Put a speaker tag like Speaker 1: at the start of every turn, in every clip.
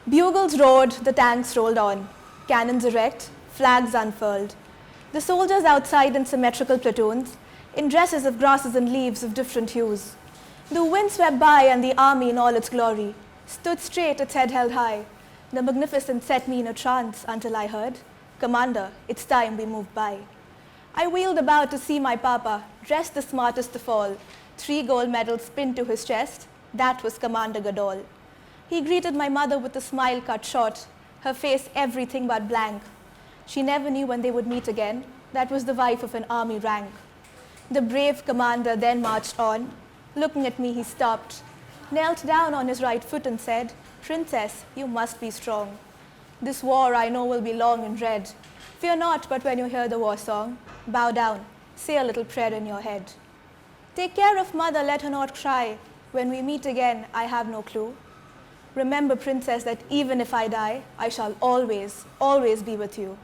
Speaker 1: Bugles roared, the tanks rolled on. Cannons erect, flags unfurled. The soldiers outside in symmetrical platoons, in dresses of grasses and leaves of different hues. The wind swept by and the army in all its glory stood straight, its head held high. The magnificence set me in a trance until I heard, "Commander, it's time we moved by." I wheeled about to see my papa, dressed the smartest of all, 3 gold medals pinned to his chest. That was Commander Goodall. He greeted my mother with a smile cut short, her face everything but blank. She never knew when they would meet again. That was the wife of an army rank. The brave commander then marched on. Looking at me, he stopped, knelt down on his right foot and said, "Princess, you must be strong. This war I know will be long and dread. Fear not, but when you hear the war song, bow down, say a little prayer in your head. Take care of mother, let her not cry. When we meet again, I have no clue. Remember, princess, that even if I die, I shall always, always be with you."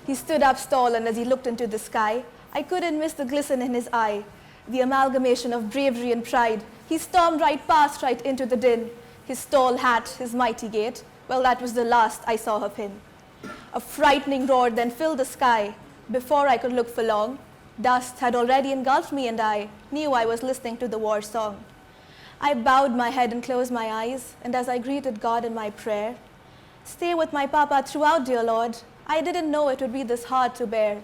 Speaker 1: He stood up tall, and as he looked into the sky, I couldn't miss the glisten in his eye, the amalgamation of bravery and pride. He stormed right past, right into the din. His tall hat, his mighty gait, well, that was the last I saw of him. A frightening roar then filled the sky. Before I could look for long, dust had already engulfed me, and I knew I was listening to the war song. I bowed my head and closed my eyes, and as I greeted God in my prayer, "Stay with my papa throughout, dear Lord. I didn't know it would be this hard to bear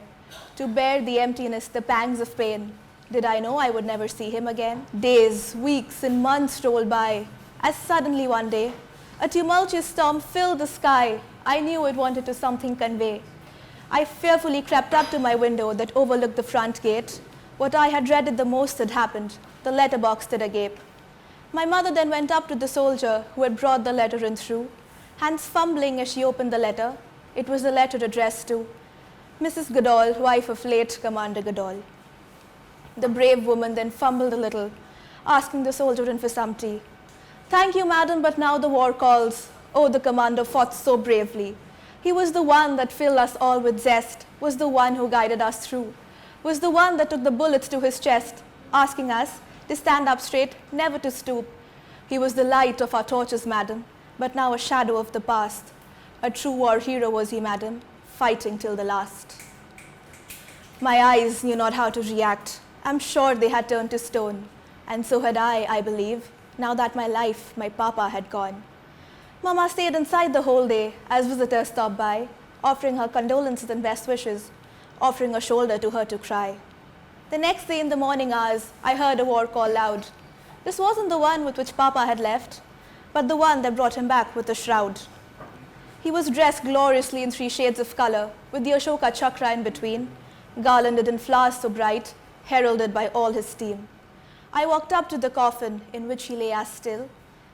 Speaker 1: the emptiness, the pangs of pain. Did I know I would never see him again?" Days, weeks, and months rolled by, as suddenly one day, a tumultuous storm filled the sky. I knew it wanted to something convey. I fearfully crept up to my window that overlooked the front gate. What I had dreaded the most had happened. The letterbox stood agape. My mother then went up to the soldier who had brought the letter in through, hands fumbling as she opened the letter. It was a letter addressed to Mrs. Goodall, wife of late Commander Goodall. The brave woman then fumbled a little, asking the soldier in for some tea. "Thank you, madam, but now the war calls." Oh, the commander fought so bravely. He was the one that filled us all with zest, was the one who guided us through, was the one that took the bullets to his chest, asking us to stand up straight, never to stoop. He was the light of our torches, madam, but now a shadow of the past. A true war hero was he, madam, fighting till the last. My eyes knew not how to react. I'm sure they had turned to stone, and so had I believe, now that my life, my papa had gone. Mama stayed inside the whole day as visitors stopped by, offering her condolences and best wishes, offering a shoulder to her to cry. The next day in the morning hours, I heard a war call loud. This wasn't the one with which Papa had left, but the one that brought him back with a shroud. He was dressed gloriously in 3 shades of color, with the Ashoka chakra in between, garlanded in flowers so bright, heralded by all his team. I walked up to the coffin in which he lay as still,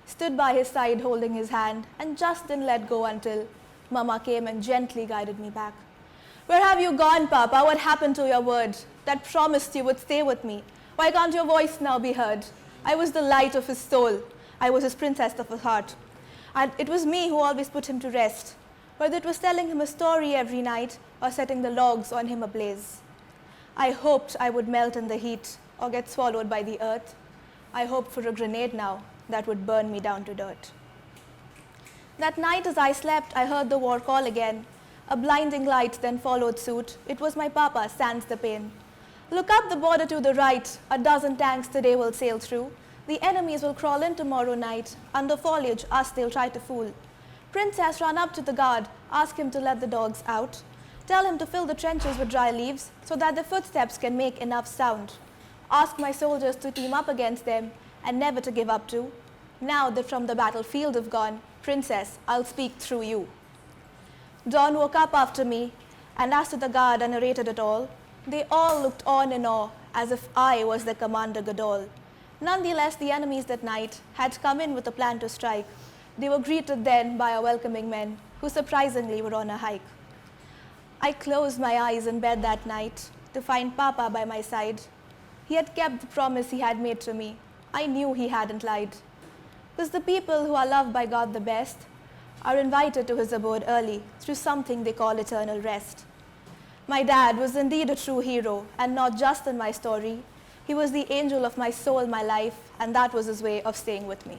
Speaker 1: stood by his side holding his hand, and just didn't let go until Mama came and gently guided me back. "Where have you gone, Papa? What happened to your word that promised you would stay with me? Why can't your voice now be heard? I was the light of his soul. I was his princess of his heart. And it was me who always put him to rest, whether it was telling him a story every night or setting the logs on him ablaze. I hoped I would melt in the heat or get swallowed by the earth. I hoped for a grenade now that would burn me down to dirt." That night as I slept, I heard the war call again. A blinding light then followed suit. It was my papa, sans the pain. "Look up the border to the right. A dozen tanks today will sail through. The enemies will crawl in tomorrow night. Under foliage, us they'll try to fool. Princess, run up to the guard. Ask him to let the dogs out. Tell him to fill the trenches with dry leaves so that their footsteps can make enough sound. Ask my soldiers to team up against them and never to give up too. Now that from the battlefield have gone, Princess, I'll speak through you." Dawn woke up after me, and as to the guard, I narrated it all. They all looked on in awe, as if I was the Commander Goodall. Nonetheless, the enemies that night had come in with a plan to strike. They were greeted then by our welcoming men, who surprisingly were on a hike. I closed my eyes in bed that night to find Papa by my side. He had kept the promise he had made to me. I knew he hadn't lied. Because the people who are loved by God the best are invited to his abode early through something they call eternal rest. My dad was indeed a true hero, and not just in my story. He was the angel of my soul, my life, and that was his way of staying with me.